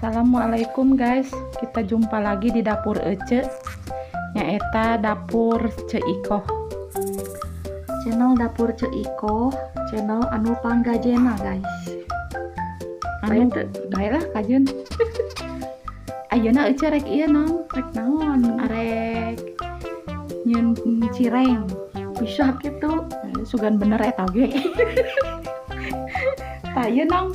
Assalamualaikum guys, kita jumpa lagi di dapur Ece nyaeta dapur Ceikoh. Channel dapur Ceikoh, channel anu panggajena guys. Anu baiklah kajen. Ayeuna Ece rek ieu naon, rek naon, arek nyeun cireng. Bisa gitu. Sugan bener eta ge. Tah ieu naon?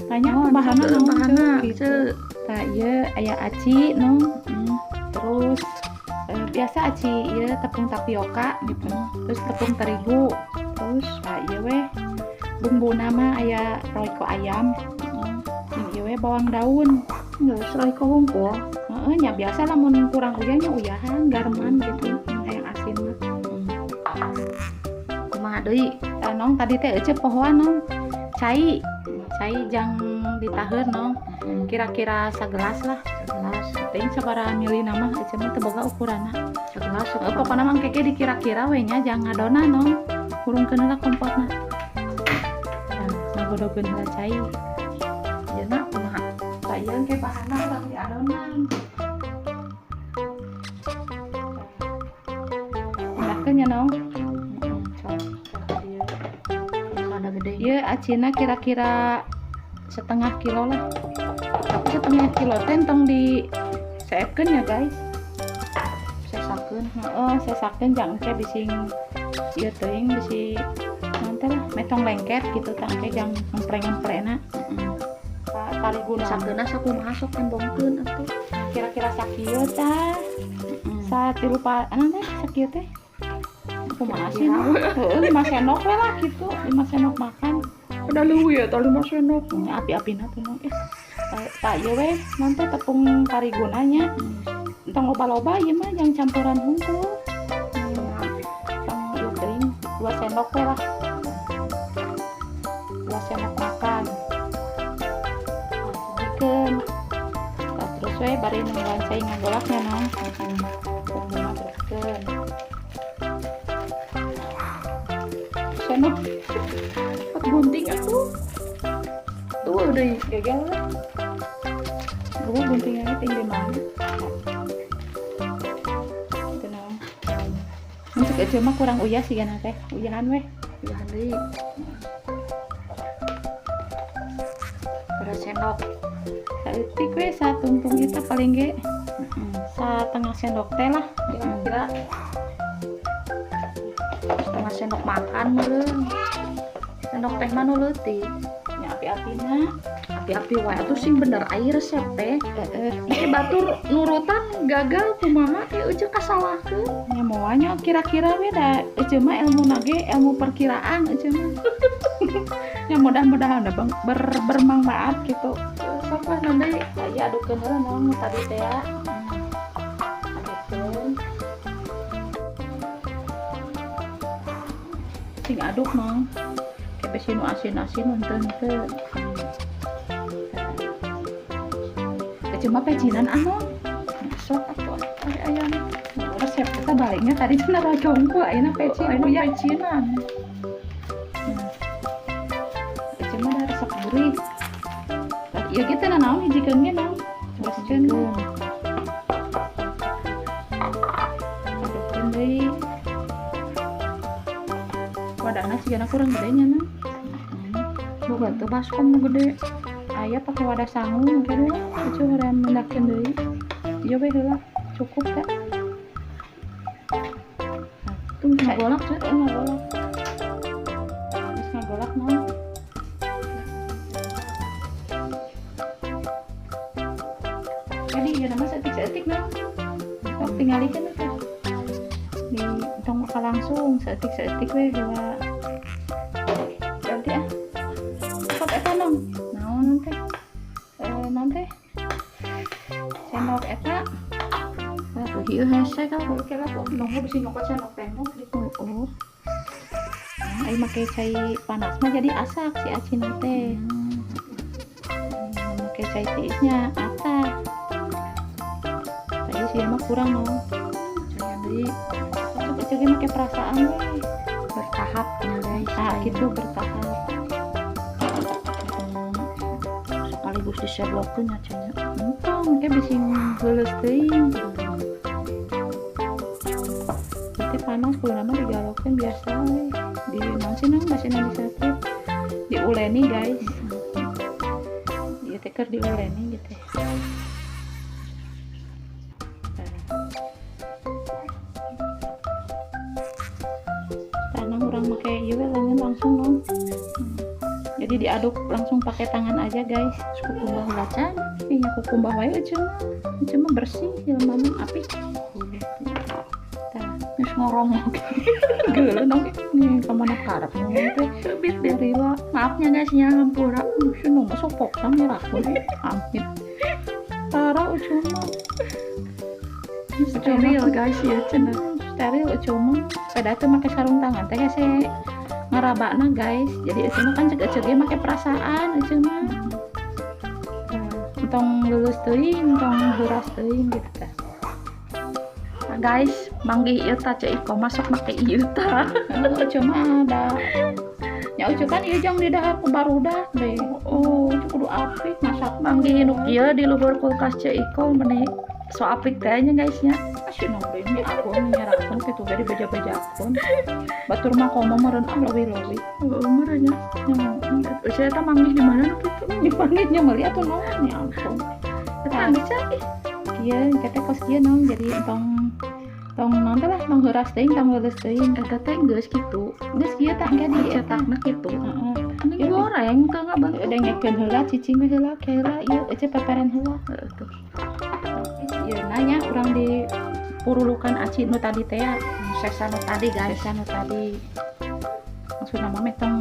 Tanya Oh, bahana naon bahana gitu. Tah ieu aya aci naon. Terus biasa aci ieu tepung tapioka gitu. Terus tepung terigu. Terus ieu we bumbu nama aya royco ayam. Ieu we bawang daun. Enggak serai kohongko. Heeh nya biasa lamun kurang uyahnya uyahan gareman gitu. Hayang asin mah. Kumaha deui? Nong tadi teh Ece pohoan nong cai jang ditaheun nong kira-kira sagelas lah Segelas, teuing sabaraha milih nama Ece mah teu boga ukurana segelas. pokona mah keke dikira-kira we nya jang ngadona nong kurungkeun heula kompotna ngagodogeun heula cai Yeuna kumaha? tah ieu ke bahanna urang diadonan pindahkeun nya nong Ada gede. ieu acina kira-kira setengah kilo lah tapi setengah kilo teh tong di seepkeun ya guys Sesakeun. sesakeun jang teh bising ieu teuing bisi naon teh lah metong lengket gitu tang teh jang ngempreng-ngemprena tariguna Sakeuna sakumaha sok tembongkeun atuh. kira-kira sakieu tah satilu anu teh sakieu teh kumaha sih heueuh 5 sendok we lah gitu 5 sendok makan Ada leuwih ya tali 5 sendok. api-apina tuh nong tak ieu we naon teh tepung tarigunanya tong loba-loba ieu mah yang campuran hungkul tong ieu teuing 2 sendok we lah 2 sendok makan dikeun terus we bari nu lancai ngagolaknya nong bumbu teruskeun sendok pot gunting atuh Tuh deui. gagal lah gue guntingannya tinggi banget itu nong untuk Ece mah kurang uyah sih kan teh uyahan weh Uyahan deui. Berapa sendok? saeutik weh satungtung kita paling ge setengah sendok teh lah kira-kira Setengah sendok makan meureun. Sendok teh mah nu leutik. nya api-apina Api-api wae atuh sing bener aya resep teh. Iki batur nurutan gagal kumaha teh Ece kasalahkeun. nya moanya kira-kira we da Ece mah ilmu nage ilmu perkiraan Ece mah nya mudah-mudahan da bermanfaat gitu Sok lah nanti ya adukeun heula nong tadi teh ya adukeun sing aduk nong kepe sinu asin-asin henteu cuma pecinan anu sok atuh ayam resep kita baliknya tadi cenah racongku ayeuna pecin ya pecinan cuma ada resep gurih ya gitu nah naon hijikeun ge naon teruskeun adukeun deui wadahna sigana kurang gedenya nah boga teu baskom nu gede. aya pake wadah sangu mungkin we itu hoream mendakeun deui ieu we heula cukup ya Tuh ngagolak teh. ngagolak geus ngagolak naon jadi ieu nama seetik-seetik naon sok tingalikeun teh di tong makan langsung seetik-seetik we heula ganti pot eta nong naon teh naon teh sendok eta Atuh ieu hese ka. oke lah kok nunggu bisa nyokot sendok tembok gitu Oh. ayo make cai panas mah jadi asak si acina teh make cai tiisnya atak tadi sih mah kurang no Jadi cocok aja make perasaan weh bertahapnya guys. gitu bertahap Sekali bagus diseblokeun nya cenah. Entong kayak bisa geuleuh teuing. Berarti panas kudu nama digalokeun biasa we. Di naon sih nang bahasa Indonesia teh? Diuleni guys. Ieu teh keur diuleni gitu. Tanang urang make ieu we leungeun langsung non. Jadi diaduk langsung pakai tangan aja guys. Kukumbah lacan. Iya kukumbah wae cuma bersih jelema api. Geus ngorong. Geuleuh nong nih kamana karep ngomong teh Bit Rila. maafnya guys nya hampura. Sunu mah sopok sama rakun amit. Tara cuma Steril guys ya cenah. steril cuma pada tuh make sarung tangan teh hese ngarabana guys. Jadi cuma kan cek ge make perasaan cuma. Entong lulus teuing, entong heuras teuing gitu teh. Nah, guys, manggih ieu tah cek iko masuk make ieu tah. Cuma ada nya ucu kan ieu jang di dahar ku barudak deh. Oh, kudu apik masak Manggih nu kieu di luhur kulkas cek iko meuni so apik teh nya guys nya. masih nong deui mi aku nyerahkeun kitu ge dibeja-bejakeun. Batur mah komo meureun lowi-lowi. Heeh merenya. Saya tah manggih di mana nu kitu? Dipanggilnya meuli atuh naon ya ampun. Tetangga cai. Kieu kete kos kieu nong jadi tong naon teh lah tong heuras teuing tong leuleus teuing. Eta teh geus kitu. Geus kieu tah engke Cetakna kitu. Heeh. Ini goreng teh ngabang. Dengekeun heula cicing we heula keula ieu ece peperen heula. Tuh. Ieu nanya urang di purulukan aci nu tadi teh ya. Sesa nu tadi guys. Biasa nu tadi. Maksud nama meh tong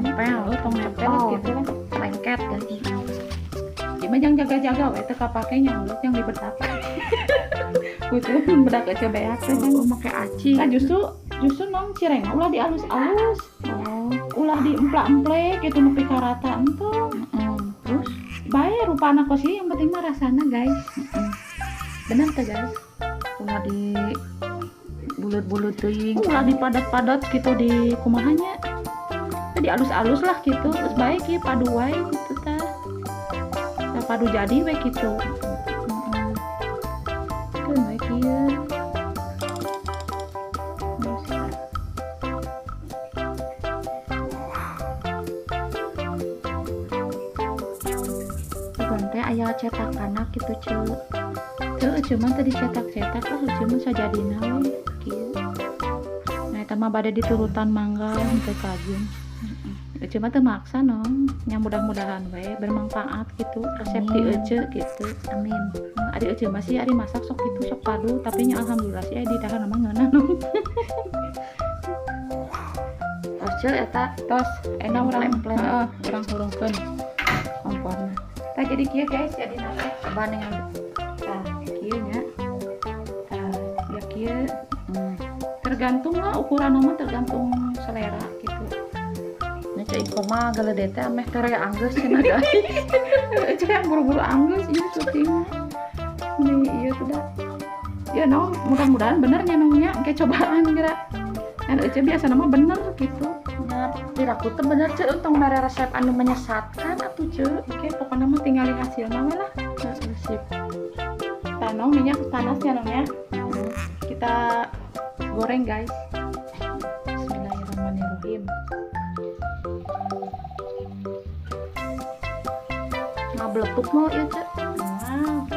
Nempel, tong nempel gitu lah. lengket guys. Ieu mah jang jaga-jaga we teu kapake nyanglut yang dibedak. Kudu bedak aja beak teh kan. Make aci. Nah justru nong cireng ulah dialus-alus. Oh. Ulah diemplak-emplek gitu nepi ka rata entong. Terus Bae rupana kos ieu yang penting mah rasana guys. Bener teh guys. ulah di bulut-bulut teuing. Ulah dipadat-padat gitu di kumahanya. Tadi alus-alus lah gitu. Terus baik ieu padu wae gitu tah. Tah padu jadi we gitu. Keun we kieu. Bukan teh aya cetakanna kitu ceu. Teu cuma tadi cetak-cetak lah cuma sajadina we kieu. Nah eta mah bade diturutan mangga teu kajun. Cuma teu maksa nong, nya mudah-mudahan we bermanfaat gitu resep di ece gitu. Amin. Ari ece masih ari masak sok gitu sok padu tapi nya alhamdulillah sih di dahar mah ngeunah nong. Tos ceu eta Tos enak urang Lem-lem. heeh urang hurungkeun komporna. Tah jadi kieu guys jadi nate. coba dengan Tah kieu nya. Tah ya kieu tergantung lah ukuran mah tergantung selera gitu. nya cek iko mah geuleuh teh ameh tere anggeus cenah guys. Ece yang buru-buru anggus ieu syuting. Ini ieu tuh dah. Ya nong mudah-mudahan bener nya nongnya kayak cobaan kira. Kan ece biasa nama bener gitu. Nya piraku teh bener ceu tong mere resep anu menyesatkan atuh ceu. Oke, pokoknya mah tinggal hasilnya we lah. Sip. Tanong minyak panas ya nong ya. Kita goreng guys. Bismillahirrahmanirrahim. Ngabletuk mau ieu ceu. Wow.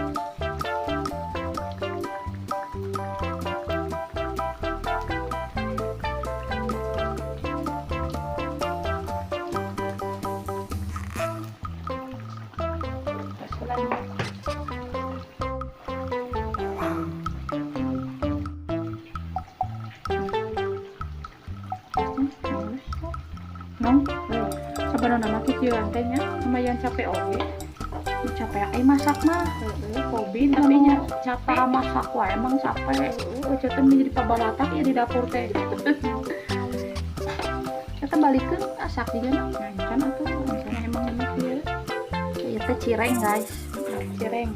Nong, sebenarnya nama cicilan tehnya lumayan capek oge. Capek masak mah. Hobi tapi nya Capek masak wae emang capek. Oce teh menjadi pabalatak ya di dapur teh. Kita balikeun asak juga mah. Kan atuh misalnya emang enak ieu. Ieu teh cireng guys. Cireng.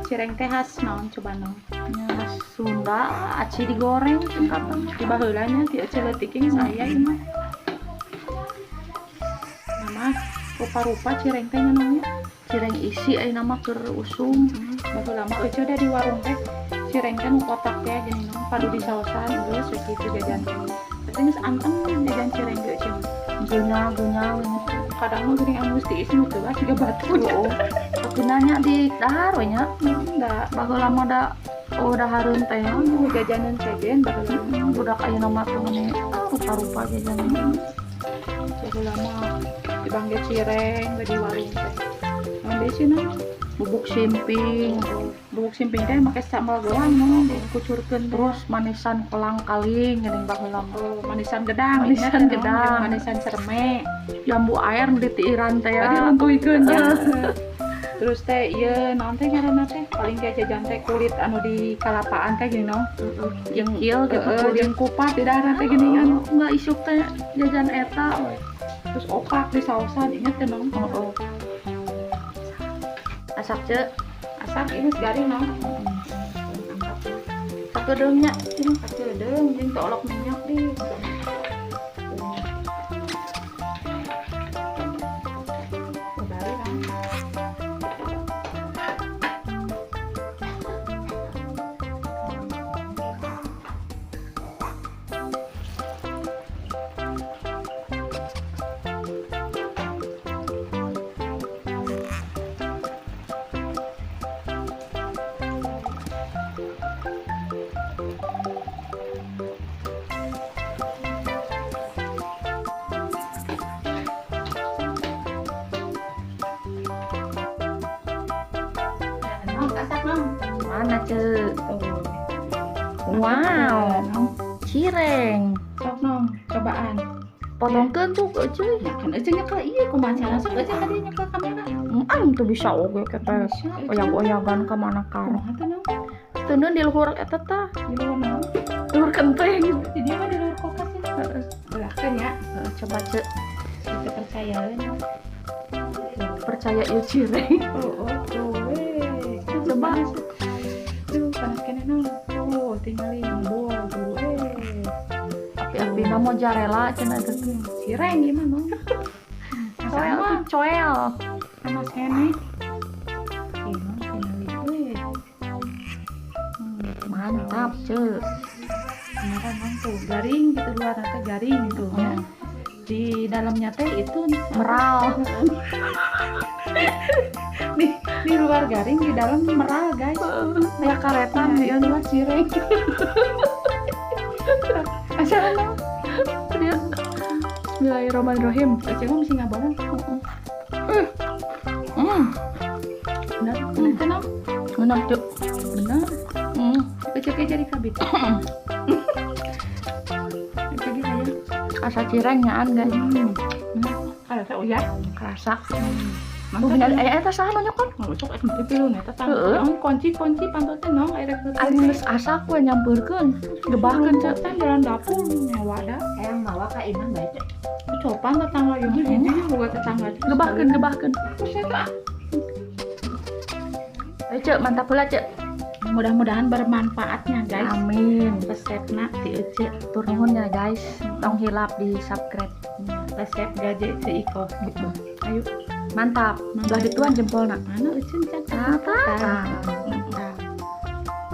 Cireng teh khas naon coba nong. Nya Sunda aci digoreng singkatan. Di baheulanya ti ece leutik saya ieu mah. Nama rupa-rupa cireng teh nya nongnya. cireng isi nama keur usum. Baru lama Ece udah di warung teh cireng kan kotak teh gini non padu di sausan geus begitu jajan teh. Tapi geus anteng jajan cireng ge Ece. Gunya Kadang mah geuning anu geus diisi nu teulas juga batu. tapi nanya di dahar we nya. Da Baheula mah da udah hareun teh anu jajanan sejen baru lama. budak ayeuna mah teh ngene rupa-rupa jajanan. Baru lama dibangge cireng ge di warung teh. Ngambil sih non Bubuk simping, bubuk simping teh make sambal goang non dikucurkeun terus manisan kolang kaling geuning baheula mah. manisan gedang, Manisan ingat ya, gedang. non? Manisan cerme. Jambu air nu ditiiran teh Tadi ya. rantuikeun ya. Terus teh ieu naon teh ngaranna teh paling kayak jajan teh kulit anu di kalapaan teh gini no. Jengkil gitu kulit. Jeung kupat di daerah teh gini kan. Enggak isuk teh jajan eta we. Terus opak di sausan inget teh no. Oh. Asak ce, Asap ini garing no. sakedeungnya. Sakedeung jeung teu olok minyak di. Garing no. Nah, asak no. Mana ce? Tuh. Wow, cireng. Sok no, cobaan. Potongkeun tuh cuy. Ya kan Ece nyekel ieu kumaha cara sok Ece tadi nyekel kamera. Tuh bisa oge kita oyang-oyangan ka mana karo. Kumaha teh no? Teu di luhur eta tah. Di luar no. Luhur kenteng. Di dia mah di luar kulkas ini. Belahkeun ya. Coba ce, Kita percaya no. percaya ieu cireng. Oh, weh. Coba. Tuh, panas kene no. Tuh, tinggalin bol dulu. Api-apina mau jarela cenah teh. Cireng gimana? Coel tuh coel. Panas kene. Gimana tinggalin. Weh. Mantap ce. Kemarin kan tuh garing gitu luar teh garing gitu. Ya. Di dalamnya teh itu Meral. di luar garing di dalam meral guys. Kayak karetan Di luar cireng. Asal no. dia. Bismillahirrahmanirrahim. Ece mah mesti ngabaran. Bener, bener kan no? Enak cuk. Bener. Ece kayak jadi kabit. Ece gitu ya. Asa cirengnya guys. Ada teh ya. Kerasa. Mantap. Bener eta saha nu nyokot? Cok eta teh pilu nya teh Heeh. kunci pantotnya no air Ari geus asak we nyampeurkeun. Gebahkeun ce. kan jalan dapur nyawa ada. Hayang mawa ka Iman bae teh. Copan tetangga ieu mah hiji boga tetangga. Gebahkeun. Terus eta Ayo ce, mantap heula ce. mudah-mudahan bermanfaatnya guys. Amin. Resepna ti Ece. Tur nuhun ya guys. Tong hilap di subscribe. Resep gaje si Iko gitu. Ayo Mantap. Belah dituan jempolna. mana Ece catat. Tata.